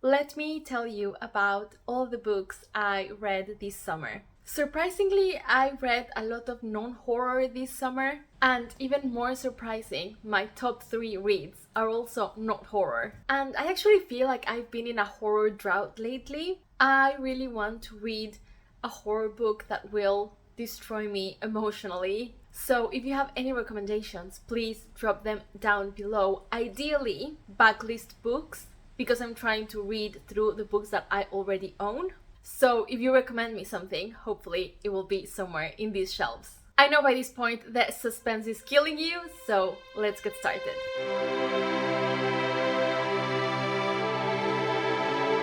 let me tell you about all the books I read this summer. Surprisingly, I read a lot of non-horror this summer, and even more surprising, my top 3 reads are also not horror. And I actually feel like I've been in a horror drought lately. I really want to read a horror book that will destroy me emotionally. So if you have any recommendations, please drop them down below. Ideally, backlist books, because I'm trying to read through the books that I already own. So if you recommend me something, hopefully it will be somewhere in these shelves. I know by this point that suspense is killing you, so let's get started.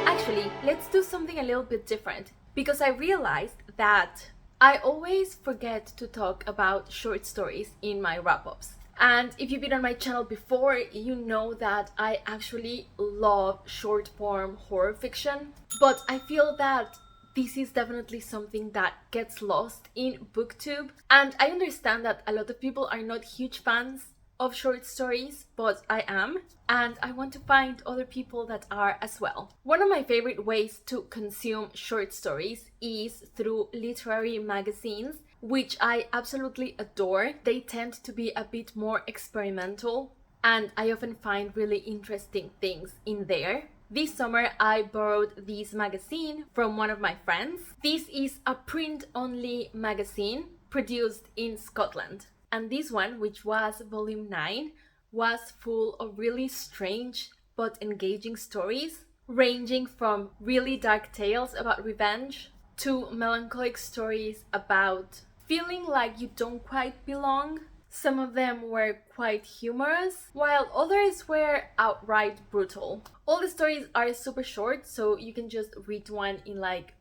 Actually, let's do something a little bit different, because I realized that I always forget to talk about short stories in my wrap-ups. And if you've been on my channel before, you know that I actually love short form horror fiction. But I feel that this is definitely something that gets lost in BookTube. And I understand that a lot of people are not huge fans of short stories, but I am. And I want to find other people that are as well. One of my favorite ways to consume short stories is through literary magazines, which I absolutely adore. They tend to be a bit more experimental, and I often find really interesting things in there. This summer, I borrowed this magazine from one of my friends. This is a print-only magazine produced in Scotland. And this one, which was volume 9, was full of really strange but engaging stories, ranging from really dark tales about revenge to melancholic stories about feeling like you don't quite belong. Some of them were quite humorous, while others were outright brutal. All the stories are super short, so you can just read one in like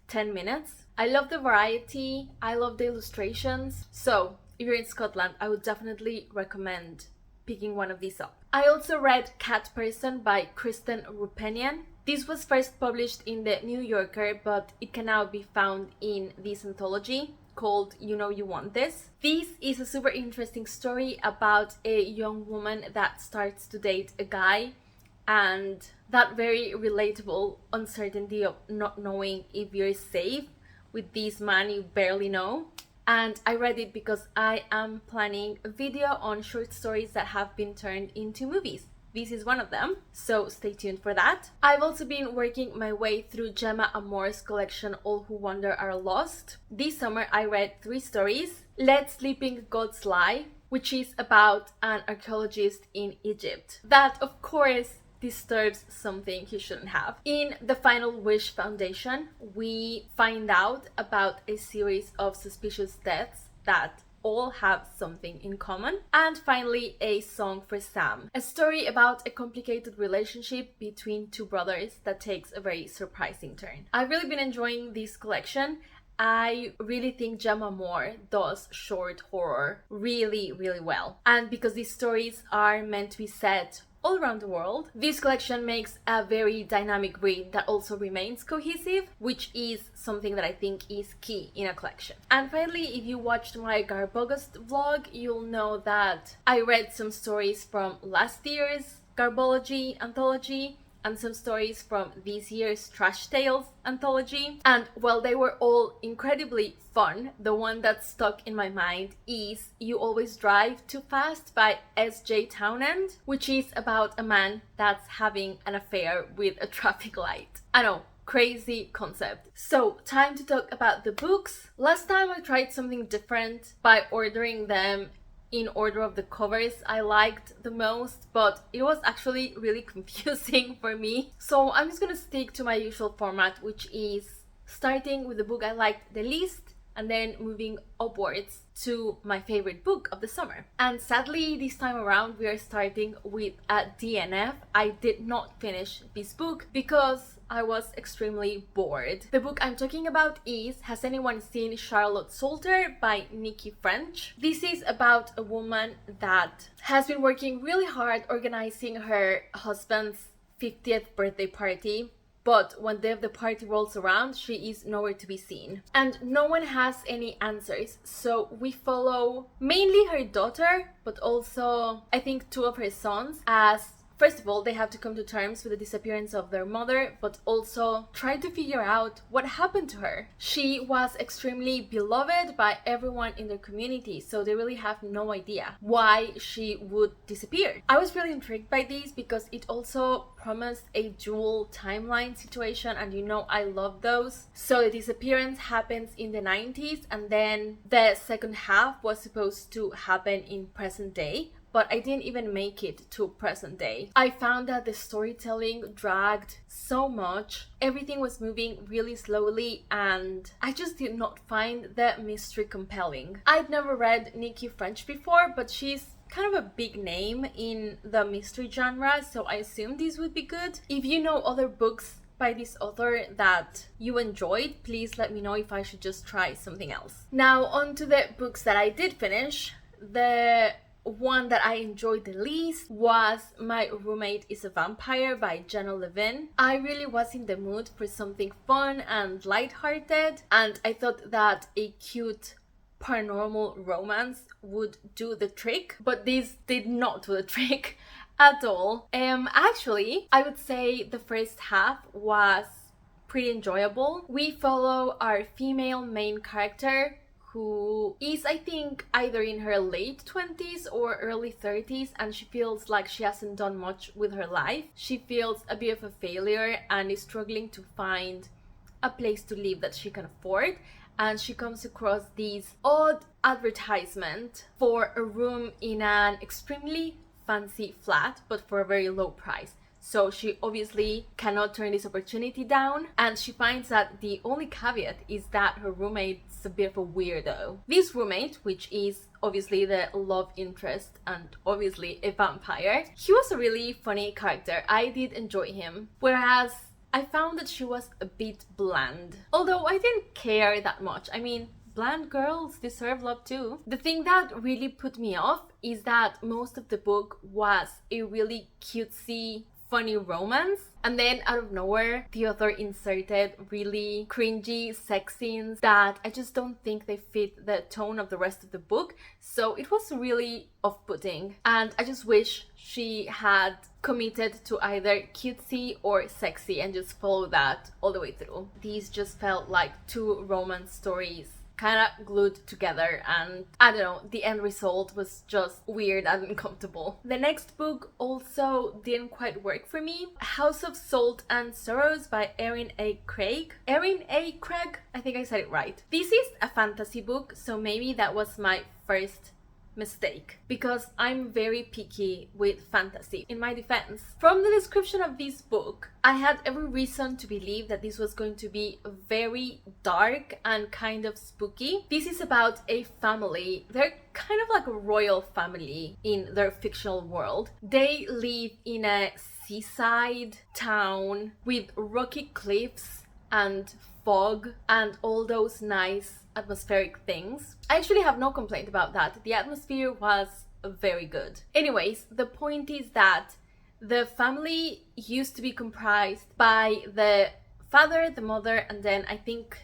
10 minutes. I love the variety, I love the illustrations, so if you're in Scotland, I would definitely recommend picking one of these up. I also read Cat Person by Kristen Rupenian. This was first published in the New Yorker, but it can now be found in this anthology called You Know You Want This. This is a super interesting story about a young woman that starts to date a guy, and that very relatable uncertainty of not knowing if you're safe with this man you barely know. And I read it because I am planning a video on short stories that have been turned into movies. This is one of them, so stay tuned for that. I've also been working my way through Gemma Amore's collection All Who Wander Are Lost. This summer I read 3 stories. Let Sleeping Gods Lie, which is about an archaeologist in Egypt. That, of course, disturbs something he shouldn't have. In The Final Wish Foundation, we find out about a series of suspicious deaths that all have something in common. And finally, A Song for Sam, a story about a complicated relationship between 2 brothers that takes a very surprising turn. I've really been enjoying this collection. I really think Gemma Moore does short horror really, really well. And because these stories are meant to be set all around the world, this collection makes a very dynamic read that also remains cohesive, which is something that I think is key in a collection. And finally, if you watched my Garbogust vlog, you'll know that I read some stories from last year's Garbology anthology and some stories from this year's Trash Tales anthology. And while they were all incredibly fun, the one that stuck in my mind is You Always Drive Too Fast by S.J. Townend, which is about a man that's having an affair with a traffic light. I know, crazy concept. So, time to talk about the books. Last time I tried something different by ordering them in order of the covers I liked the most, but it was actually really confusing for me. So I'm just gonna stick to my usual format, which is starting with the book I liked the least and then moving upwards to my favorite book of the summer. And sadly, this time around, we are starting with a DNF. I did not finish this book because I was extremely bored. The book I'm talking about is Has Anyone Seen Charlotte Salter by Nikki French. This is about a woman that has been working really hard organizing her husband's 50th birthday party. But when the day of the party rolls around, she is nowhere to be seen. And no one has any answers. So we follow mainly her daughter, but also I think 2 of her sons, as First of all, they have to come to terms with the disappearance of their mother, but also try to figure out what happened to her. She was extremely beloved by everyone in their community, so they really have no idea why she would disappear. I was really intrigued by this because it also promised a dual timeline situation, and you know I love those. So the disappearance happens in the 90s, and then the second half was supposed to happen in present day, but I didn't even make it to present day. I found that the storytelling dragged so much. Everything was moving really slowly, and I just did not find the mystery compelling. I'd never read Nikki French before, but she's kind of a big name in the mystery genre, so I assumed this would be good. If you know other books by this author that you enjoyed, please let me know if I should just try something else. Now on to the books that I did finish. The one that I enjoyed the least was My Roommate is a Vampire by Jenna Levin. I really was in the mood for something fun and lighthearted, and I thought that a cute paranormal romance would do the trick, but this did not do the trick at all. Actually, I would say the first half was pretty enjoyable. We follow our female main character, who is, I think, either in her late 20s or early 30s, and she feels like she hasn't done much with her life. She feels a bit of a failure and is struggling to find a place to live that she can afford. And she comes across this odd advertisement for a room in an extremely fancy flat, but for a very low price. So she obviously cannot turn this opportunity down, and she finds that the only caveat is that her roommate's a bit of a weirdo. This roommate, which is obviously the love interest and obviously a vampire, he was a really funny character. I did enjoy him, whereas I found that she was a bit bland. Although I didn't care that much. I mean, bland girls deserve love too. The thing that really put me off is that most of the book was a really cutesy, funny romance, and then out of nowhere the author inserted really cringy sex scenes that I just don't think they fit the tone of the rest of the book, so it was really off-putting, and I just wish she had committed to either cutesy or sexy and just follow that all the way through. These just felt like two romance stories kind of glued together, and I don't know, the end result was just weird and uncomfortable. The next book also didn't quite work for me. House of Salt and Sorrows by Erin A. Craig. Erin A. Craig? I think I said it right. This is a fantasy book, so maybe that was my first mistake, because I'm very picky with fantasy. In my defense, from the description of this book, I had every reason to believe that this was going to be very dark and kind of spooky. This is about a family. They're kind of like a royal family in their fictional world. They live in a seaside town with rocky cliffs and fog and all those nice atmospheric things. I actually have no complaint about that. The atmosphere was very good. Anyways, the point is that the family used to be comprised by the father, the mother, and then I think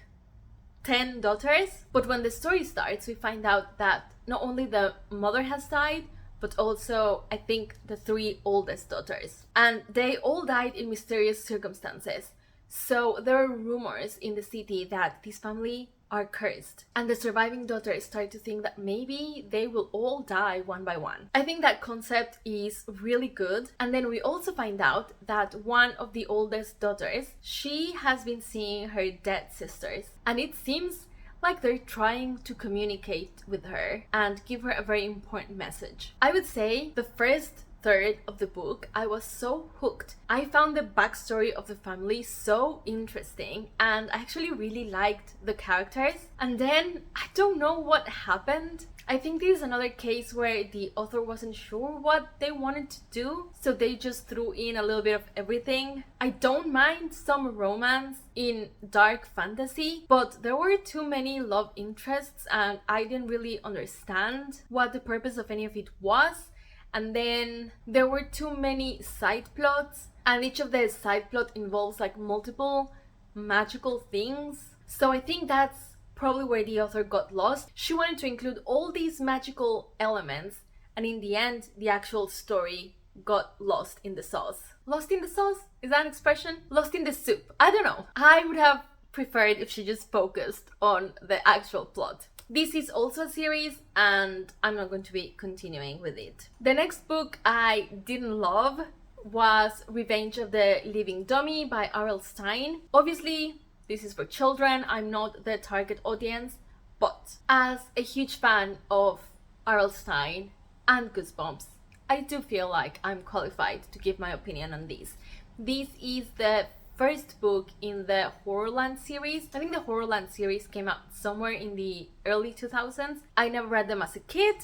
10 daughters. But when the story starts, we find out that not only the mother has died, but also I think the 3 oldest daughters. And they all died in mysterious circumstances. So there are rumors in the city that this family are cursed, and the surviving daughters start to think that maybe they will all die one by one. I think that concept is really good. And then we also find out that one of the oldest daughters, she has been seeing her dead sisters, and it seems like they're trying to communicate with her and give her a very important message. I would say the first third of the book, I was so hooked. I found the backstory of the family so interesting, and I actually really liked the characters. And then I don't know what happened. I think this is another case where the author wasn't sure what they wanted to do, so they just threw in a little bit of everything. I don't mind some romance in dark fantasy, but there were too many love interests and I didn't really understand what the purpose of any of it was. And then there were too many side plots, and each of the side plot involves like multiple magical things. So I think that's probably where the author got lost. She wanted to include all these magical elements, and in the end, the actual story got lost in the sauce. Lost in the sauce? Is that an expression? Lost in the soup. I don't know. I would have preferred if she just focused on the actual plot. This is also a series and I'm not going to be continuing with it. The next book I didn't love was Revenge of the Living Dummy by R.L. Stine. Obviously, this is for children. I'm not the target audience, but as a huge fan of R.L. Stine and Goosebumps, I do feel like I'm qualified to give my opinion on this. This is the first book in the Horrorland series. I think the Horrorland series came out somewhere in the early 2000s. I never read them as a kid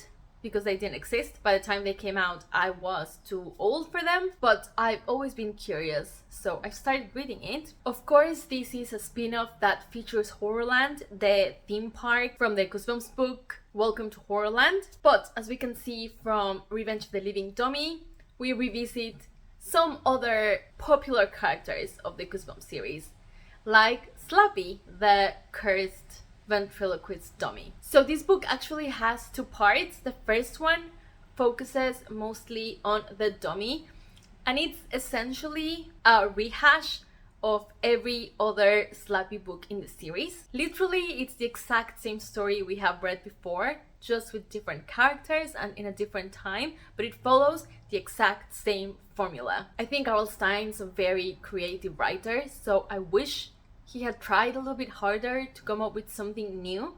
because they didn't exist. By the time they came out, I was too old for them, but I've always been curious, so I started reading it. Of course, this is a spin-off that features Horrorland, the theme park from the Goosebumps book, Welcome to Horrorland. But as we can see from Revenge of the Living Dummy, we revisit some other popular characters of the Goosebumps series, like Slappy, the cursed ventriloquist dummy. So this book actually has two parts. The first one focuses mostly on the dummy, and it's essentially a rehash of every other Slappy book in the series. Literally, it's the exact same story we have read before, just with different characters and in a different time, but it follows the exact same formula. I think R.L. Stine's a very creative writer, so I wish he had tried a little bit harder to come up with something new.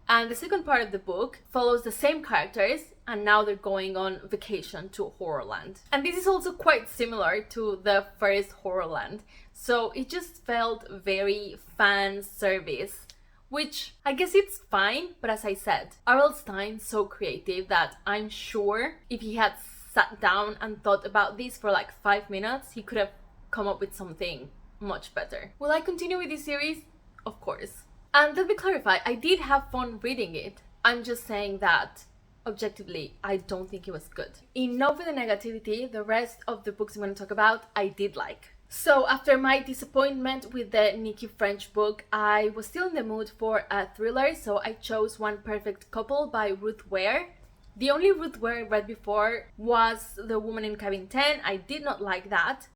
And the second part of the book follows the same characters, and now they're going on vacation to Horrorland. And this is also quite similar to the first Horrorland, so it just felt very fan service, which I guess it's fine, but as I said, R.L. Stine's so creative that I'm sure if he had sat down and thought about this for like 5 minutes, he could have come up with something much better. Will I continue with this series? Of course. And let me clarify, I did have fun reading it. I'm just saying that objectively, I don't think it was good. Enough with the negativity, the rest of the books I'm going to talk about, I did like. So after my disappointment with the Nikki French book, I was still in the mood for a thriller, so I chose One Perfect Couple by Ruth Ware. The only Ruth Ware I read before was The Woman in Cabin 10. I did not like that,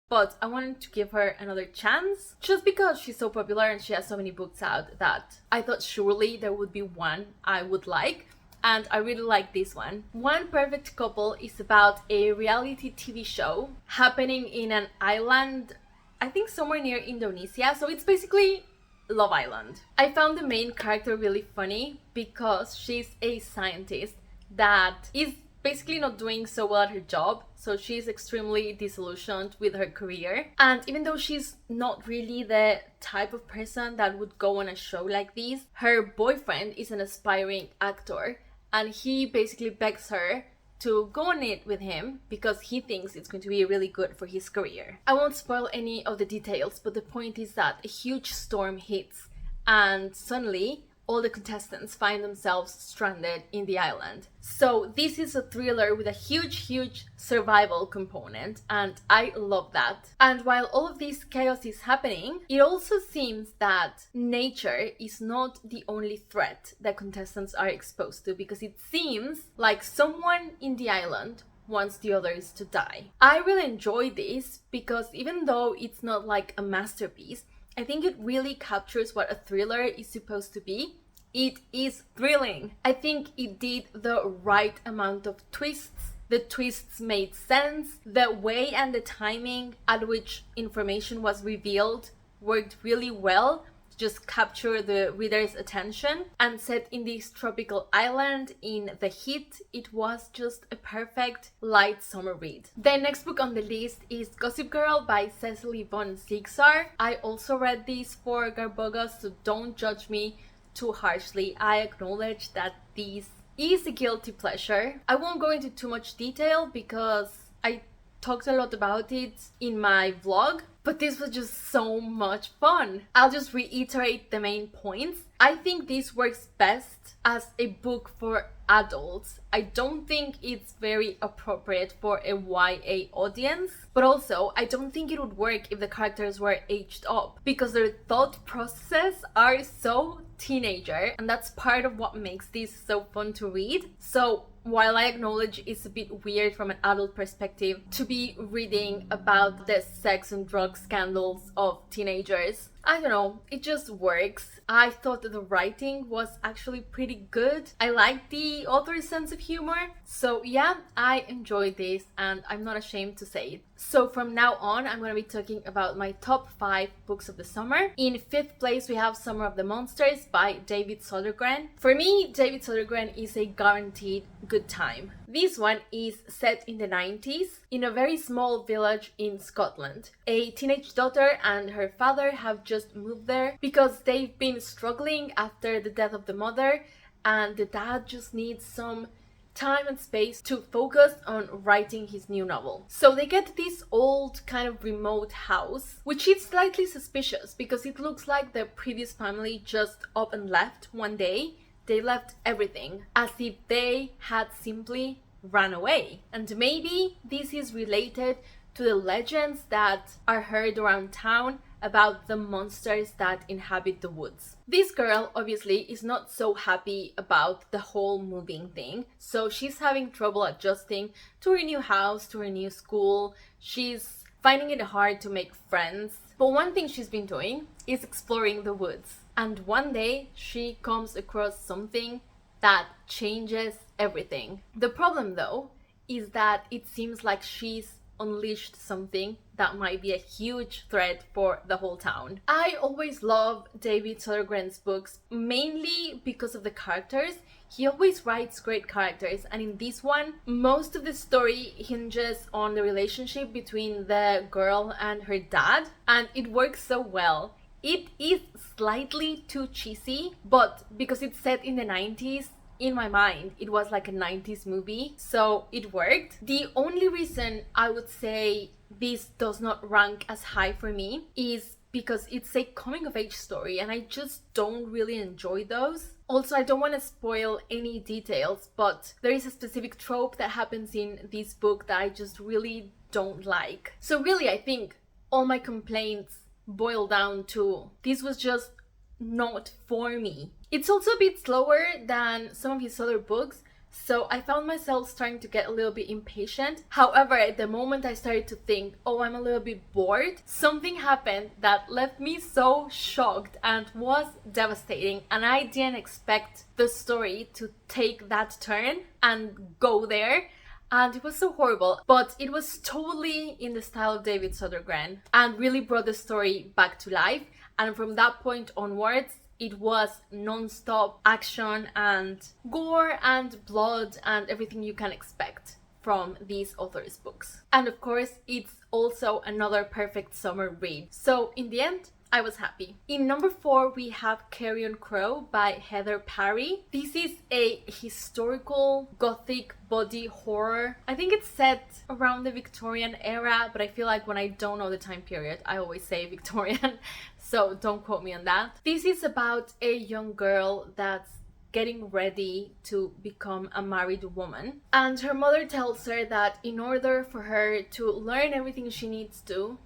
but I wanted to give her another chance just because she's so popular and she has so many books out that I thought surely there would be one I would like, and I really like this one. One Perfect Couple is about a reality TV show happening in an island, I think somewhere near Indonesia, so it's basically Love Island. I found the main character really funny because she's a scientist that is basically not doing so well at her job, so she's extremely disillusioned with her career. And even though she's not really the type of person that would go on a show like this, her boyfriend is an aspiring actor, and he basically begs her to go on it with him because he thinks it's going to be really good for his career. I won't spoil any of the details, but the point is that a huge storm hits and suddenly all the contestants find themselves stranded in the island. So this is a thriller with a huge survival component, and I love that. And while all of this chaos is happening, it also seems that nature is not the only threat that contestants are exposed to, because it seems like someone in the island wants the others to die. I really enjoy this because even though it's not like a masterpiece, I think it really captures what a thriller is supposed to be. It is thrilling. I think it did the right amount of twists. The twists made sense. The way and the timing at which information was revealed worked really well to just capture the reader's attention. And set in this tropical island in the heat, it was just a perfect light summer read. The next book on the list is Gossip Girl by Cecily von Ziegler. I also read this for Garbogos, so don't judge me too harshly. I acknowledge that this is a guilty pleasure. I won't go into too much detail because I talked a lot about it in my vlog, but this was just so much fun. I'll just reiterate the main points. I think this works best as a book for adults. I don't think it's very appropriate for a YA audience, but also I don't think it would work if the characters were aged up because their thought processes are so teenager, and that's part of what makes this so fun to read. So while I acknowledge it's a bit weird from an adult perspective to be reading about the sex and drug scandals of teenagers, I don't know, it just works. I thought that the writing was actually pretty good. I liked the author's sense of humor. So yeah, I enjoyed this and I'm not ashamed to say it. So from now on, I'm going to be talking about my top 5 books of the summer. In 5th place, we have Summer of the Monsters by David Sodergren. For me, David Sodergren is a guaranteed good time. This one is set in the 90s in a very small village in Scotland. A teenage daughter and her father have just moved there because they've been struggling after the death of the mother, and the dad just needs some time and space to focus on writing his new novel. So they get this old kind of remote house, which is slightly suspicious because it looks like the previous family just up and left one day. They left everything, as if they had simply run away. And maybe this is related to the legends that are heard around town about the monsters that inhabit the woods. This girl obviously is not so happy about the whole moving thing, so she's having trouble adjusting to her new house, to her new school. She's finding it hard to make friends. But one thing she's been doing is exploring the woods. And one day she comes across something that changes everything. The problem though is that it seems like she's unleashed something that might be a huge threat for the whole town. I always love David Sodergren's books, mainly because of the characters. He always writes great characters, and in this one, most of the story hinges on the relationship between the girl and her dad, and it works so well. It is slightly too cheesy, but because it's set in the 90s, in my mind, it was like a 90s movie, so it worked. The only reason I would say this does not rank as high for me is because it's a coming-of-age story, and I just don't really enjoy those. Also, I don't want to spoil any details, but there is a specific trope that happens in this book that I just really don't like. So really, I think all my complaints boil down to this was just not for me. It's also a bit slower than some of his other books, so I found myself starting to get a little bit impatient. However, at the moment I started to think, oh, I'm a little bit bored, something happened that left me so shocked and was devastating, and I didn't expect the story to take that turn and go there. And it was so horrible, but it was totally in the style of David Sodergren and really brought the story back to life. And from that point onwards, it was non-stop action and gore and blood and everything you can expect from these authors' books. And of course, it's also another perfect summer read. So in the end, I was happy. In number 4, we have Carrion Crow by Heather Parry. This is a historical gothic body horror. I think it's set around the Victorian era, but I feel like when I don't know the time period, I always say Victorian, so don't quote me on that. This is about a young girl that's getting ready to become a married woman, and her mother tells her that in order for her to learn everything she needs to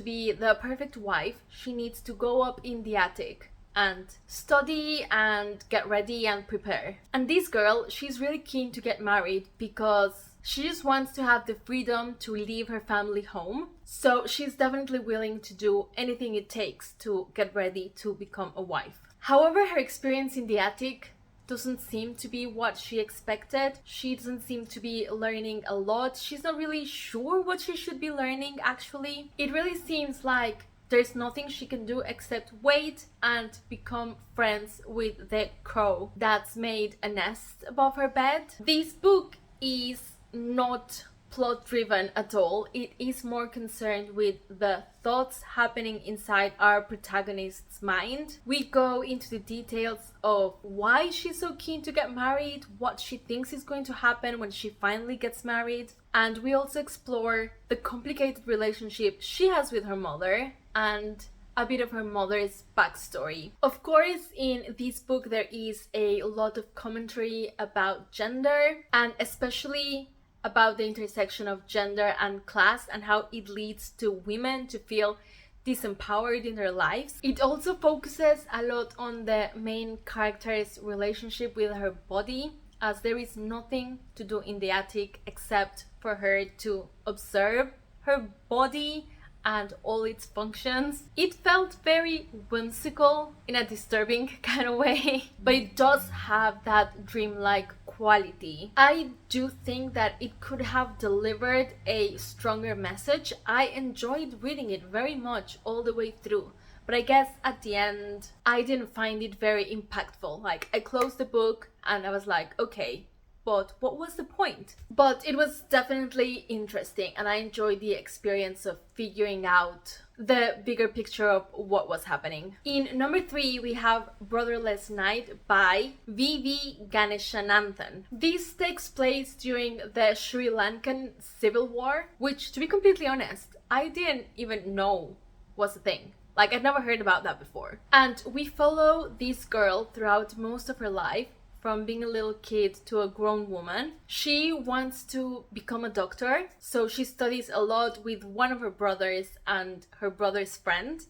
be the perfect wife, she needs to go up in the attic and study and get ready and prepare. And this girl, she's really keen to get married because she just wants to have the freedom to leave her family home. So she's definitely willing to do anything it takes to get ready to become a wife. However, her experience in the attic doesn't seem to be what she expected. She doesn't seem to be learning a lot. She's not really sure what she should be learning, actually. It really seems like there's nothing she can do except wait and become friends with the crow that's made a nest above her bed. This book is not plot driven at all. It is more concerned with the thoughts happening inside our protagonist's mind. We go into the details of why she's so keen to get married, what she thinks is going to happen when she finally gets married, and we also explore the complicated relationship she has with her mother and a bit of her mother's backstory. Of course, in this book there is a lot of commentary about gender, and especially about the intersection of gender and class and how it leads to women to feel disempowered in their lives. It also focuses a lot on the main character's relationship with her body as there is nothing to do in the attic except for her to observe her body and all its functions. It felt very whimsical in a disturbing kind of way, but it does have that dreamlike quality. I do think that it could have delivered a stronger message. I enjoyed reading it very much all the way through, but I guess at the end I didn't find it very impactful. Like, I closed the book and I was like, okay, but what was the point? But it was definitely interesting, and I enjoyed the experience of figuring out the bigger picture of what was happening. In number 3, we have Brotherless Night by V.V. Ganeshananthan. This takes place during the Sri Lankan Civil War, which, to be completely honest, I didn't even know was a thing. Like, I'd never heard about that before. And we follow this girl throughout most of her life, from being a little kid to a grown woman. She wants to become a doctor, so she studies a lot with one of her brothers and her brother's friend,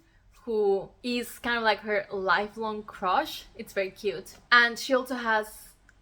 who is kind of like her lifelong crush. It's very cute. And she also has,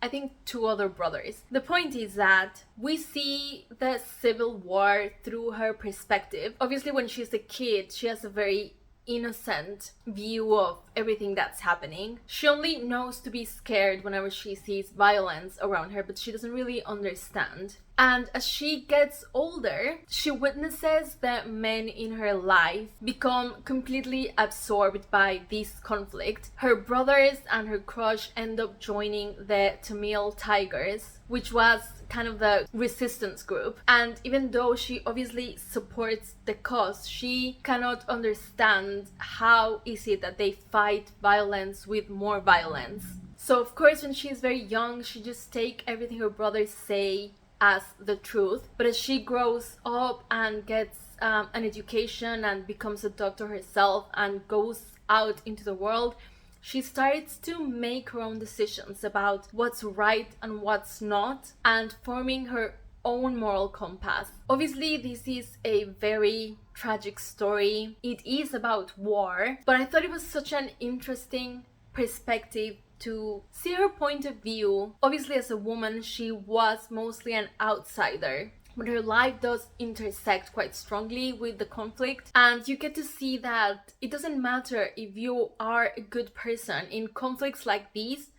I think, 2 other brothers. The point is that we see the Civil War through her perspective. Obviously, when she's a kid, she has a very innocent view of everything that's happening. She only knows to be scared whenever she sees violence around her, but she doesn't really understand. And as she gets older, she witnesses that men in her life become completely absorbed by this conflict. Her brothers and her crush end up joining the Tamil Tigers, which was kind of the resistance group. And even though she obviously supports the cause, she cannot understand how is it that they fight violence with more violence. So of course, when she's very young, she just takes everything her brothers say as the truth. But as she grows up and gets an education and becomes a doctor herself and goes out into the world, she starts to make her own decisions about what's right and what's not, and forming her own moral compass. Obviously, this is a very tragic story. It is about war, but I thought it was such an interesting perspective to see her point of view. Obviously, as a woman, she was mostly an outsider, but her life does intersect quite strongly with the conflict, and you get to see that it doesn't matter if you are a good person. In conflicts like these,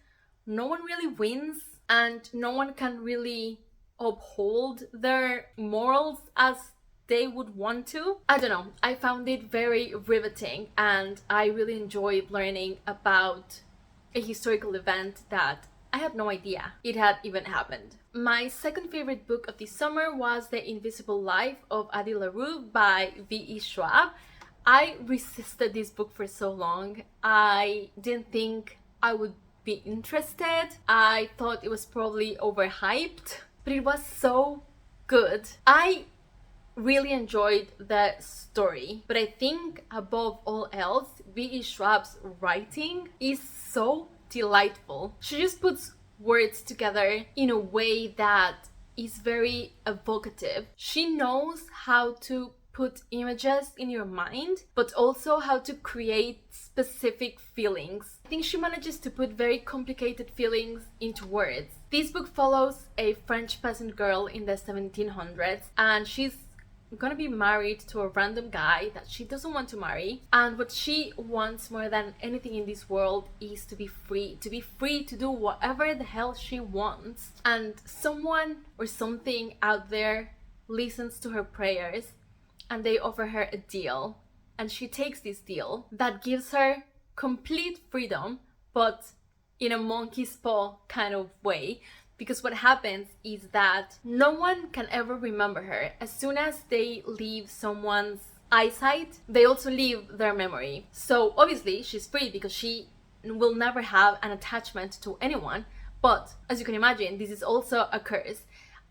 no one really wins, and no one can really uphold their morals as they would want to. I don't know, I found it very riveting, and I really enjoyed learning about a historical event that I had no idea it had even happened. My second favorite book of this summer was The Invisible Life of Adi LaRue by V.E. Schwab. I resisted this book for so long. I didn't think I would be interested. I thought it was probably overhyped, but it was so good. I really enjoyed the story, but I think above all else, V.E. Schwab's writing is so delightful. She just puts words together in a way that is very evocative. She knows how to put images in your mind, but also how to create specific feelings. I think she manages to put very complicated feelings into words. This book follows a French peasant girl in the 1700s, and she's gonna be married to a random guy that she doesn't want to marry, and what she wants more than anything in this world is to be free to do whatever the hell she wants. And someone or something out there listens to her prayers, and they offer her a deal, and she takes this deal that gives her complete freedom, but in a monkey's paw kind of way. Because what happens is that no one can ever remember her. As soon as they leave someone's eyesight, they also leave their memory. So obviously she's free because she will never have an attachment to anyone. But as you can imagine, this is also a curse.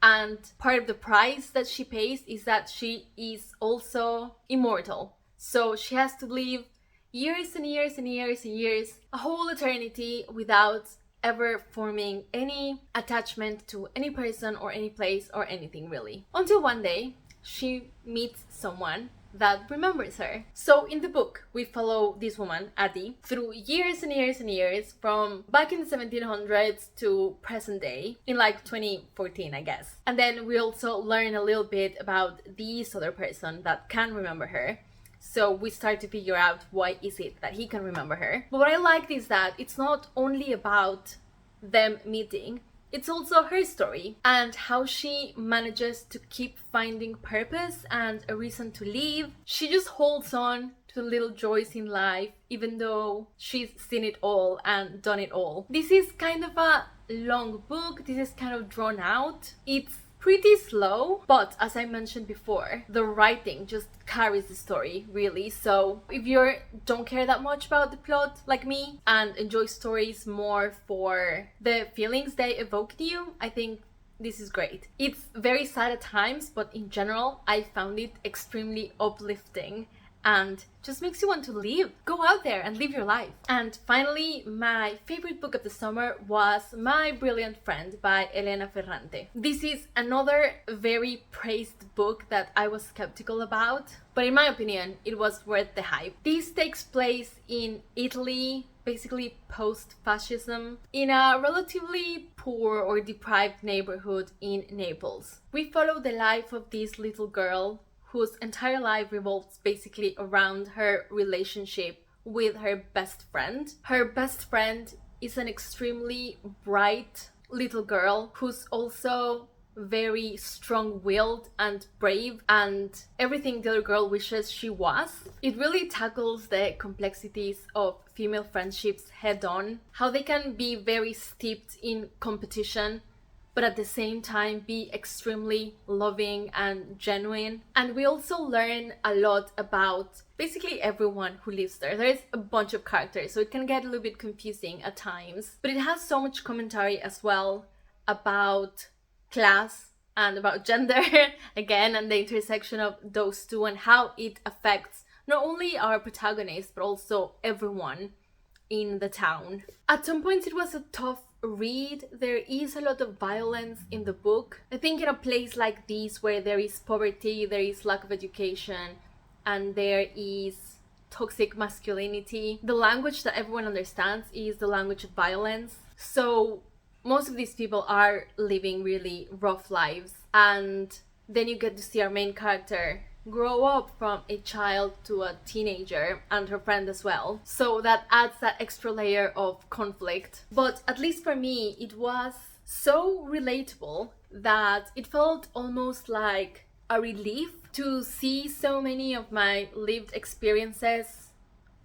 And part of the price that she pays is that she is also immortal. So she has to live years and years and years and years, a whole eternity, without ever forming any attachment to any person or any place or anything really. Until one day she meets someone that remembers her. So in the book, we follow this woman, Addie, through years and years and years, from back in the 1700s to present day, in like 2014, I guess. And then we also learn a little bit about this other person that can remember her. So we start to figure out why is it that he can remember her. But what I liked is that it's not only about them meeting, it's also her story and how she manages to keep finding purpose and a reason to live. She just holds on to little joys in life, even though she's seen it all and done it all. This is kind of a long book. This is kind of drawn out. It's pretty slow, but as I mentioned before, the writing just carries the story, really. So if you don't care that much about the plot like me and enjoy stories more for the feelings they evoke in you, I think this is great. It's very sad at times, but in general, I found it extremely uplifting and just makes you want to live. Go out there and live your life. And finally, my favorite book of the summer was My Brilliant Friend by Elena Ferrante. This is another very praised book that I was skeptical about, but in my opinion, it was worth the hype. This takes place in Italy, basically post-fascism, in a relatively poor or deprived neighborhood in Naples. We follow the life of this little girl whose entire life revolves basically around her relationship with her best friend. Her best friend is an extremely bright little girl who's also very strong-willed and brave and everything the other girl wishes she was. It really tackles the complexities of female friendships head-on, how they can be very steeped in competition but at the same time be extremely loving and genuine. And we also learn a lot about basically everyone who lives there. There's a bunch of characters, so it can get a little bit confusing at times, but it has so much commentary as well about class and about gender again, and the intersection of those two and how it affects not only our protagonist but also everyone in the town. At some points it was a tough read. There is a lot of violence in the book. I think in a place like this where there is poverty, there is lack of education, and there is toxic masculinity, the language that everyone understands is the language of violence. So most of these people are living really rough lives, and then you get to see our main character grow up from a child to a teenager, and her friend as well. So that adds that extra layer of conflict. But at least for me, it was so relatable that it felt almost like a relief to see so many of my lived experiences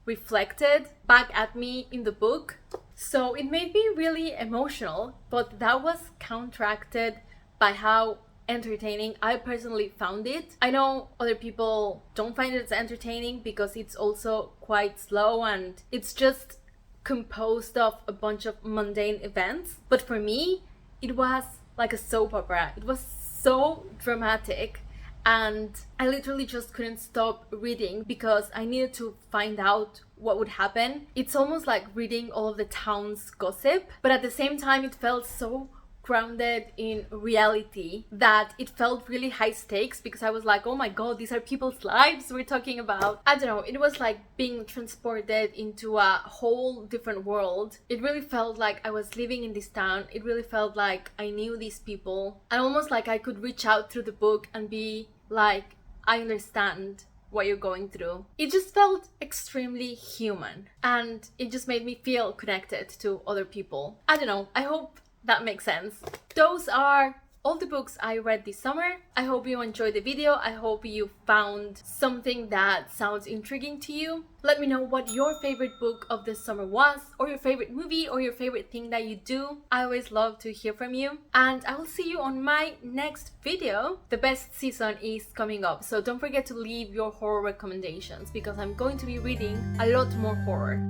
reflected back at me in the book. So it made me really emotional, but that was counteracted by how entertaining I personally found it. I know other people don't find it as entertaining because it's also quite slow and it's just composed of a bunch of mundane events. But for me, it was like a soap opera. It was so dramatic and I literally just couldn't stop reading because I needed to find out what would happen. It's almost like reading all of the town's gossip, but at the same time it felt so grounded in reality that it felt really high stakes because I was like, oh my god, these are people's lives we're talking about. I don't know, it was like being transported into a whole different world. It really felt like I was living in this town. It really felt like I knew these people and almost like I could reach out through the book and be like, I understand what you're going through. It just felt extremely human and it just made me feel connected to other people. I don't know, I hope that makes sense. Those are all the books I read this summer. I hope you enjoyed the video. I hope you found something that sounds intriguing to you. Let me know what your favorite book of this summer was, or your favorite movie, or your favorite thing that you do. I always love to hear from you. And I will see you on my next video. The best season is coming up, so don't forget to leave your horror recommendations because I'm going to be reading a lot more horror.